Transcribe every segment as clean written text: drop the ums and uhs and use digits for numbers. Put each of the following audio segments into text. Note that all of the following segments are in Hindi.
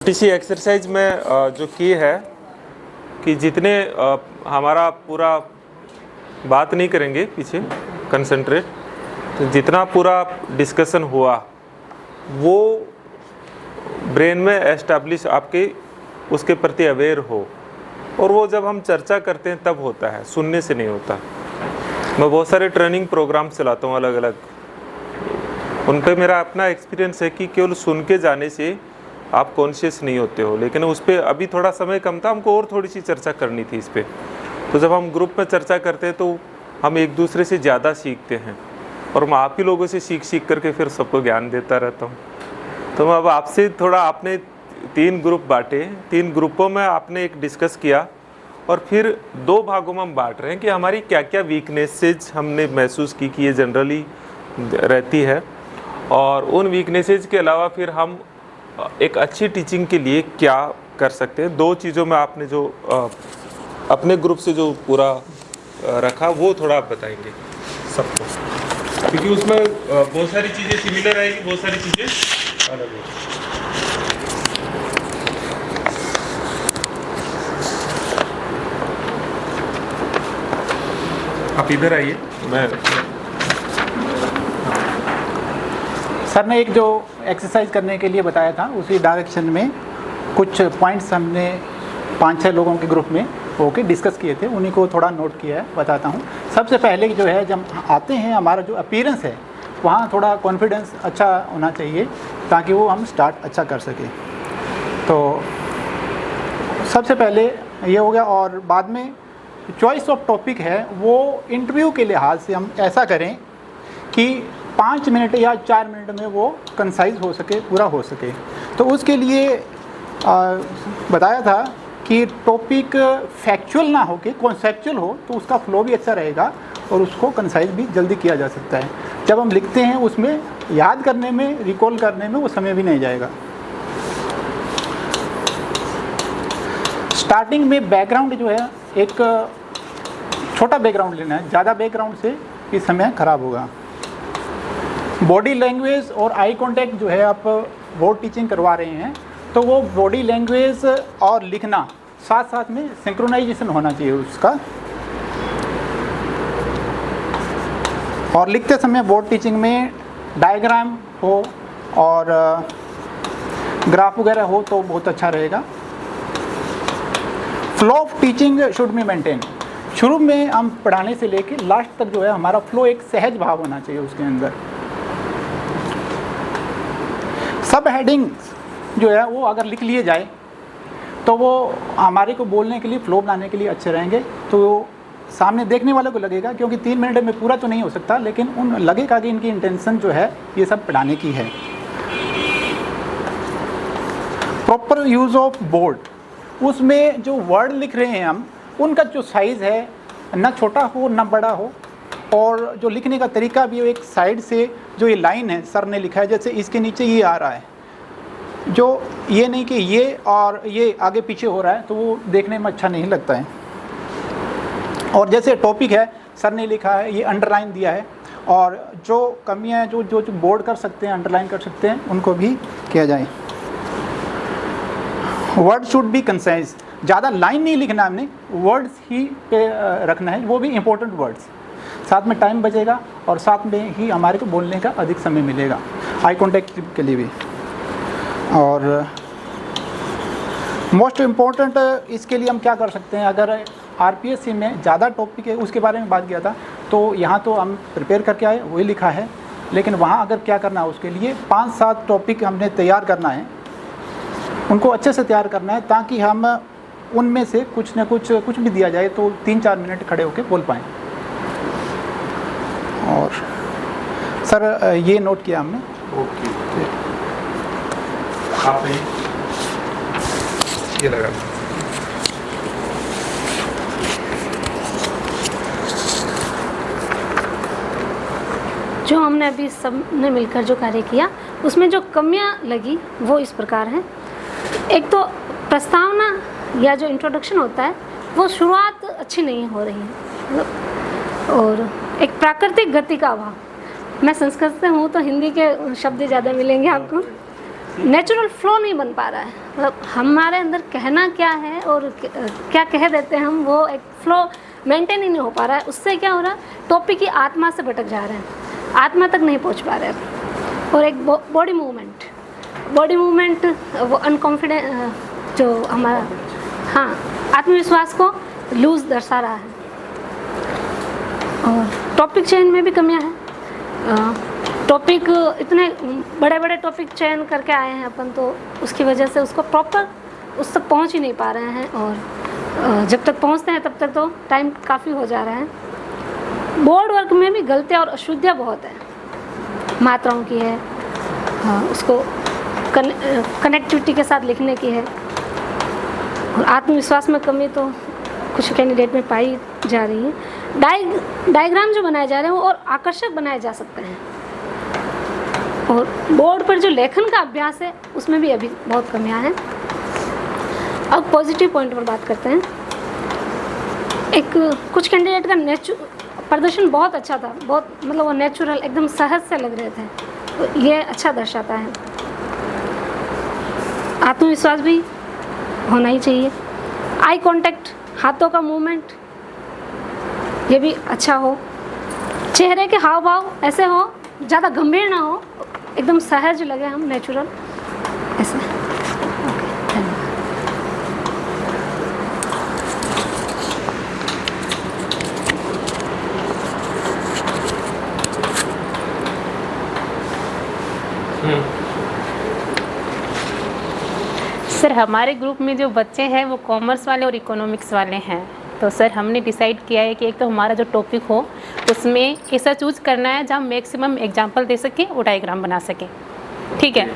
FTC एक्सरसाइज में जो की है कि जितने हमारा पूरा बात नहीं करेंगे पीछे कंसंट्रेट, तो जितना पूरा डिस्कशन हुआ वो ब्रेन में एस्टैब्लिश आपके उसके प्रति अवेयर हो, और वो जब हम चर्चा करते हैं तब होता है, सुनने से नहीं होता। मैं बहुत सारे ट्रेनिंग प्रोग्राम चलाता हूँ अलग अलग, उन पे मेरा अपना एक्सपीरियंस है कि केवल सुन के जाने से आप कॉन्शियस नहीं होते हो, लेकिन उस पर अभी थोड़ा समय कम था, हमको और थोड़ी सी चर्चा करनी थी इस पर। तो जब हम ग्रुप में चर्चा करते हैं तो हम एक दूसरे से ज़्यादा सीखते हैं, और मैं आप ही लोगों से सीख करके फिर सबको ज्ञान देता रहता हूँ। तो मैं अब आपसे थोड़ा, आपने 3 ग्रुप बांटे, 3 ग्रुपों में आपने एक डिस्कस किया, और फिर 2 भागों में हम बांट रहे हैं कि हमारी क्या क्या वीकनेसेज हमने महसूस की कि ये जनरली रहती है, और उन वीकनेसेज के अलावा फिर हम एक अच्छी टीचिंग के लिए क्या कर सकते हैं। 2 चीज़ों में आपने जो अपने ग्रुप से जो पूरा रखा वो थोड़ा आप बताएंगे सबको, क्योंकि उसमें बहुत सारी चीज़ें सिमिलर आएगी, बहुत सारी चीज़ें अलग है। आप इधर आइए। मैं सर ने एक जो एक्सरसाइज करने के लिए बताया था उसी डायरेक्शन में कुछ पॉइंट्स हमने 5-6 लोगों के ग्रुप में होके डिस्कस किए थे, उन्हीं को थोड़ा नोट किया है, बताता हूँ। सबसे पहले जो है, जब आते हैं हमारा जो अपीयरेंस है वहाँ थोड़ा कॉन्फिडेंस अच्छा होना चाहिए ताकि वो हम स्टार्ट अच्छा कर सकें। तो सबसे पहले ये हो गया, और बाद में चॉइस ऑफ टॉपिक है वो इंटरव्यू के लिहाज से हम ऐसा करें कि 5 मिनट या 4 मिनट में वो कंसाइज हो सके, पूरा हो सके। तो उसके लिए बताया था कि टॉपिक फैक्चुअल ना हो के कॉन्सेप्चुअल हो, तो उसका फ्लो भी अच्छा रहेगा और उसको कंसाइज भी जल्दी किया जा सकता है। जब हम लिखते हैं उसमें याद करने में, रिकॉल करने में वो समय भी नहीं जाएगा। स्टार्टिंग में बैकग्राउंड जो है, एक छोटा बैकग्राउंड लेना है, ज़्यादा बैकग्राउंड से इस समय ख़राब होगा। बॉडी लैंग्वेज और आई कांटेक्ट जो है, आप बोर्ड टीचिंग करवा रहे हैं तो वो बॉडी लैंग्वेज और लिखना साथ साथ में सिंक्रोनाइजेशन होना चाहिए उसका। और लिखते समय बोर्ड टीचिंग में डायग्राम हो और ग्राफ वगैरह हो तो बहुत अच्छा रहेगा। Flow of teaching should be maintain. शुरू में हम पढ़ाने से लेके लास्ट तक जो है हमारा फ्लो एक सहज भाव होना चाहिए उसके अंदर। सब हेडिंग्स जो है वो अगर लिख लिए जाए तो वो हमारे को बोलने के लिए, फ्लो बनाने के लिए अच्छे रहेंगे। तो वो सामने देखने वाले को लगेगा, क्योंकि 3 मिनट में पूरा तो नहीं हो सकता, लेकिन उन लगेगा कि इनकी इंटेंशन जो है ये सब पढ़ाने की है। प्रॉपर यूज़ ऑफ बोर्ड, उसमें जो वर्ड लिख रहे हैं हम, उनका जो साइज़ है ना छोटा हो ना बड़ा हो, और जो लिखने का तरीका भी एक साइड से जो ये लाइन है सर ने लिखा है, जैसे इसके नीचे ये आ रहा है, जो ये नहीं कि ये और ये आगे पीछे हो रहा है, तो वो देखने में अच्छा नहीं लगता है। और जैसे टॉपिक है सर ने लिखा है, ये अंडरलाइन दिया है, और जो कमियां हैं जो बोर्ड कर सकते हैं, अंडरलाइन कर सकते हैं, उनको भी किया जाए। Word should be concise. ज़्यादा लाइन नहीं लिखना, हमने वर्ड्स ही पे रखना है, वो भी इम्पोर्टेंट वर्ड्स। साथ में टाइम बचेगा और साथ में ही हमारे को बोलने का अधिक समय मिलेगा, आई कॉन्टेक्ट के लिए भी। और मोस्ट इम्पोर्टेंट इसके लिए हम क्या कर सकते हैं, अगर आरपीएससी में ज़्यादा टॉपिक है उसके बारे में बात किया था, तो यहाँ तो हम प्रिपेयर करके आए, वही लिखा है, लेकिन वहाँ अगर क्या करना है उसके लिए 5-7 टॉपिक हमने तैयार करना है, उनको अच्छे से तैयार करना है, ताकि हम उनमें से कुछ न कुछ भी दिया जाए तो 3-4 मिनट खड़े होकर बोल पाएँ। और सर ये नोट किया हमने। ओके, आपने ये लगा। जो हमने अभी सब ने मिलकर जो कार्य किया उसमें जो कमियां लगी वो इस प्रकार हैं। एक तो प्रस्तावना या जो इंट्रोडक्शन होता है वो शुरुआत अच्छी नहीं हो रही है, और एक प्राकृतिक गति का अभाव। मैं संस्कृत से हूँ तो हिंदी के शब्द ज़्यादा मिलेंगे आपको। नेचुरल फ्लो नहीं बन पा रहा है। मतलब हमारे अंदर कहना क्या है और क्या कह देते हैं हम, वो एक फ्लो मेंटेन ही नहीं हो पा रहा है। उससे क्या हो रहा है, टॉपिक की आत्मा से भटक जा रहे हैं, आत्मा तक नहीं पहुंच पा रहे हैं। और एक बॉडी मूवमेंट वो अनकॉन्फिडेंट जो हमारा, हाँ, आत्मविश्वास को लूज दर्शा रहा है। और टॉपिक चयन में भी कमियां हैं। टॉपिक इतने बड़े बड़े टॉपिक चयन करके आए हैं अपन, तो उसकी वजह से उसको प्रॉपर उस तक पहुंच ही नहीं पा रहे हैं। और जब तक पहुंचते हैं तब तक तो टाइम काफ़ी हो जा रहा है। बोर्ड वर्क में भी गलतियाँ और अशुद्धियाँ बहुत है, मात्राओं की है, हाँ, उसको कनेक्टिविटी के साथ लिखने की है। और आत्मविश्वास में कमी तो कुछ कैंडिडेट में पाई जा रही है। डायग्राम जो बनाए जा रहे हैं वो और आकर्षक बनाए जा सकते हैं। और बोर्ड पर जो लेखन का अभ्यास है उसमें भी अभी बहुत कमियां हैं। अब पॉजिटिव पॉइंट पर बात करते हैं। कुछ कैंडिडेट का प्रदर्शन बहुत अच्छा था, बहुत मतलब वो नेचुरल एकदम सहज से लग रहे थे, तो ये अच्छा दर्शाता है। आत्मविश्वास भी होना ही चाहिए। आई कांटेक्ट, हाथों का मूवमेंट, ये भी अच्छा हो। चेहरे के हाव भाव ऐसे हो, ज़्यादा गंभीर ना हो, एकदम सहज लगे हम, नेचुरल ऐसे। ओके, धन्यवाद। सर हमारे ग्रुप में जो बच्चे हैं वो कॉमर्स वाले और इकोनॉमिक्स वाले हैं। तो सर हमने डिसाइड किया है कि एक तो हमारा जो टॉपिक हो उसमें ऐसा चूज़ करना है जहाँ मैक्सिमम एग्जांपल दे सके और डायग्राम बना सके, ठीक है।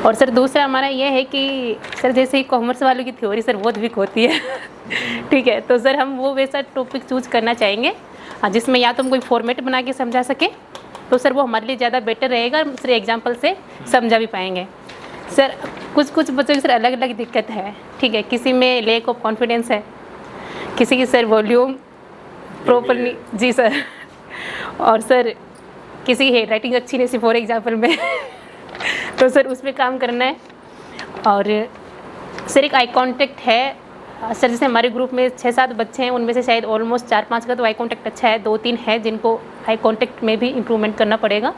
और सर दूसरा हमारा ये है कि सर जैसे ही कॉमर्स वालों की थ्योरी सर बहुत वीक होती है ठीक है, तो सर हम वो वैसा टॉपिक चूज़ करना चाहेंगे जिसमें या तो हम कोई फॉर्मेट बना के समझा सके, तो सर वो हमारे लिए ज़्यादा बेटर रहेगा, सर एग्जाम्पल से समझा भी पाएंगे। सर कुछ बच्चों की सर अलग अलग दिक्कत है, ठीक है। किसी में लैक ऑफ कॉन्फिडेंस है, किसी की सर वॉल्यूम प्रॉपरली, जी सर, और सर किसी की हैंड राइटिंग अच्छी नहीं सी फॉर एग्जाम्पल में तो सर उस पर काम करना है। और सर एक आई कॉन्टेक्ट है सर, जैसे हमारे ग्रुप में 6-7 बच्चे हैं, उनमें से शायद ऑलमोस्ट 4-5 का तो आई कॉन्टेक्ट अच्छा है, 2-3 है जिनको आई कॉन्टेक्ट में भी इम्प्रूवमेंट करना पड़ेगा।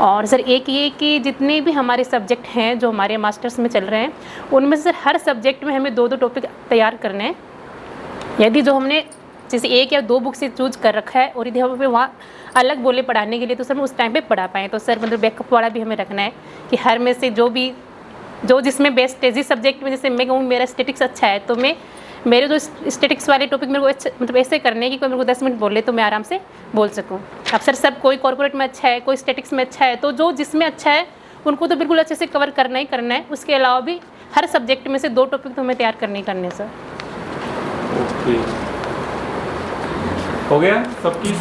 और सर एक ये कि जितने भी हमारे सब्जेक्ट हैं जो हमारे मास्टर्स में चल रहे हैं, उनमें से सर हर सब्जेक्ट में हमें 2-2 टॉपिक तैयार करने हैं। यदि जो हमने जैसे 1 या 2 बुक से चूज कर रखा है और यदि हमें वहाँ अलग बोले पढ़ाने के लिए, तो सर हम उस टाइम पे पढ़ा पाएँ। तो सर मतलब बैकअप वाला भी हमें रखना है कि हर में से जो जिसमें बेस्ट है, जिस सब्जेक्ट में जैसे मैं कहूँ मेरा स्टैटिक्स अच्छा है, तो मैं मेरे जो स्टैटिक्स वाले टॉपिक मेरे को मतलब ऐसे करने कि कोई मेरे को 10 मिनट बोले तो मैं आराम से बोल सकूँ। अब सर सब कोई कॉर्पोरेट में अच्छा है, कोई स्टैटिक्स में अच्छा है, तो जो जिसमें अच्छा है उनको तो बिल्कुल अच्छे से कवर करना ही करना है। उसके अलावा भी हर सब्जेक्ट में से 2 टॉपिक तो हमें तैयार करने ही करने सर। ओके, हो गया सबकी?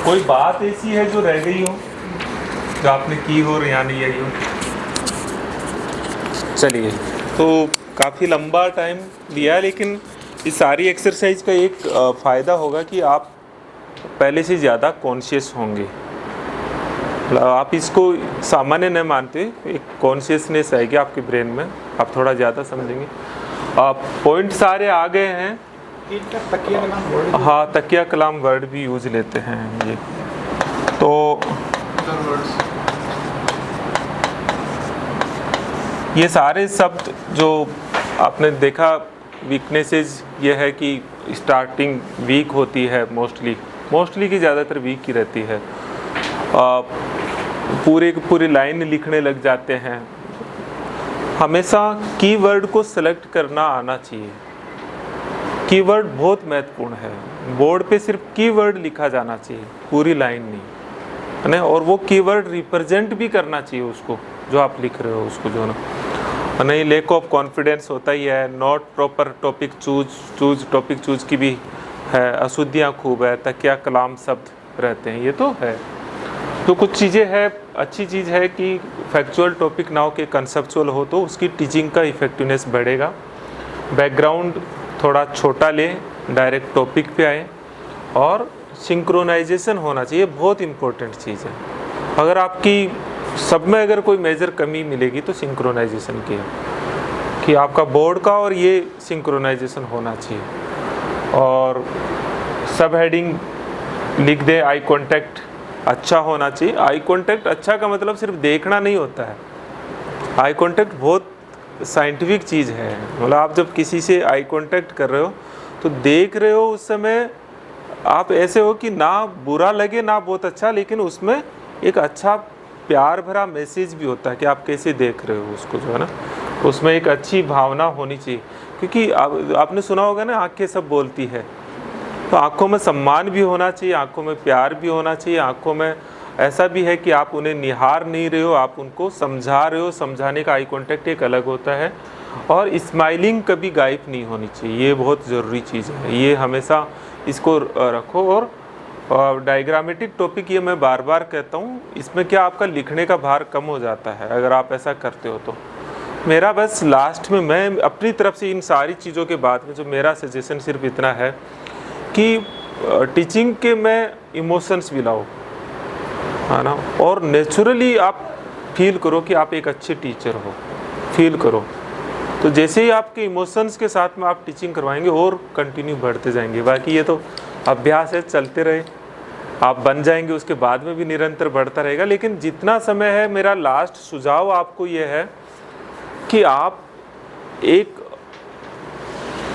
कोई बात ऐसी है जो रह गई हो, जो आपने की हो और यहाँ नहीं आई हो? चलिए, तो काफ़ी लंबा टाइम दिया, लेकिन इस सारी एक्सरसाइज का एक फ़ायदा होगा कि आप पहले से ज़्यादा कॉन्शियस होंगे। आप इसको सामान्य न मानते, एक कॉन्शियसनेस आएगी आपके ब्रेन में, आप थोड़ा ज़्यादा समझेंगे। पॉइंट सारे आ गए हैं। हाँ, तकिया कलाम वर्ड भी यूज लेते हैं ये। तो ये सारे शब्द जो आपने देखा, वीकनेसेस ये है कि स्टार्टिंग वीक होती है, मोस्टली की ज़्यादातर वीक ही रहती है। पूरी लाइन लिखने लग जाते हैं। हमेशा कीवर्ड को सेलेक्ट करना आना चाहिए। कीवर्ड बहुत महत्वपूर्ण है। बोर्ड पे सिर्फ कीवर्ड लिखा जाना चाहिए, पूरी लाइन नहीं, है ना। और वो कीवर्ड रिप्रेजेंट भी करना चाहिए उसको जो आप लिख रहे हो, उसको जो ना नहीं। लैक ऑफ कॉन्फिडेंस होता ही है। Not proper topic topic choose की भी है। अशुद्धियाँ खूब है। तकिया कलाम शब्द रहते हैं, ये तो है। तो कुछ चीज़ें है, अच्छी चीज़ है कि फैक्चुअल टॉपिक ना हो के कंसेप्चुअल हो, तो उसकी टीचिंग का इफेक्टिवनेस बढ़ेगा। बैकग्राउंड थोड़ा छोटा ले, डायरेक्ट टॉपिक पे आए, और सिंक्रोनाइजेशन होना चाहिए, बहुत इम्पोर्टेंट चीज़ है। अगर आपकी सब में अगर कोई मेजर कमी मिलेगी तो सिंक्रोनाइजेशन की है, कि आपका बोर्ड का और ये सिंक्रोनाइजेशन होना चाहिए। और सब हेडिंग लिख दे, आई कांटेक्ट अच्छा होना चाहिए। आई कांटेक्ट अच्छा का मतलब सिर्फ देखना नहीं होता है, आई कांटेक्ट बहुत साइंटिफिक चीज़ है। मतलब आप जब किसी से आई कांटेक्ट कर रहे हो तो देख रहे हो, उस समय आप ऐसे हो कि ना बुरा लगे ना बहुत अच्छा, लेकिन उसमें एक अच्छा प्यार भरा मैसेज भी होता है कि आप कैसे देख रहे हो उसको, जो है ना, उसमें एक अच्छी भावना होनी चाहिए। क्योंकि आपने सुना होगा ना, आंखें सब बोलती है, तो आंखों में सम्मान भी होना चाहिए, आंखों में प्यार भी होना चाहिए, आंखों में ऐसा भी है कि आप उन्हें निहार नहीं रहे हो, आप उनको समझा रहे हो। समझाने का आई कांटेक्ट एक अलग होता है। और स्माइलिंग कभी गायब नहीं होनी चाहिए, ये बहुत ज़रूरी चीज़ है, ये हमेशा इसको रखो। और डायग्रामेटिक टॉपिक, ये मैं बार बार कहता हूँ, इसमें क्या आपका लिखने का भार कम हो जाता है अगर आप ऐसा करते हो तो। मेरा बस लास्ट में मैं अपनी तरफ से इन सारी चीज़ों के बाद में जो मेरा सजेशन सिर्फ इतना है कि टीचिंग के में इमोशंस भी लाओ, है ना, और नेचुरली आप फील करो कि आप एक अच्छे टीचर हो, फील करो। तो जैसे ही आपके इमोशंस के साथ में आप टीचिंग करवाएंगे और कंटिन्यू बढ़ते जाएंगे। बाकी ये तो अभ्यास है, चलते रहे, आप बन जाएंगे, उसके बाद में भी निरंतर बढ़ता रहेगा। लेकिन जितना समय है, मेरा लास्ट सुझाव आपको ये है कि आप एक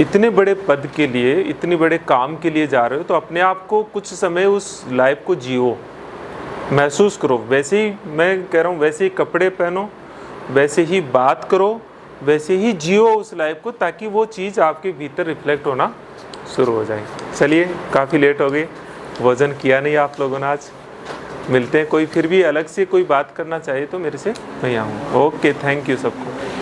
इतने बड़े पद के लिए, इतने बड़े काम के लिए जा रहे हो, तो अपने आप को कुछ समय उस लाइफ को जियो, महसूस करो। वैसे ही मैं कह रहा हूँ, वैसे ही कपड़े पहनो, वैसे ही बात करो, वैसे ही जियो उस लाइफ को, ताकि वो चीज़ आपके भीतर रिफ्लेक्ट होना शुरू हो जाए। चलिए, काफ़ी लेट हो गई, वज़न किया नहीं आप लोगों ने आज। मिलते हैं, कोई फिर भी अलग से कोई बात करना चाहिए तो मेरे से मैं यहाँ हूँ। ओके, थैंक यू सबको।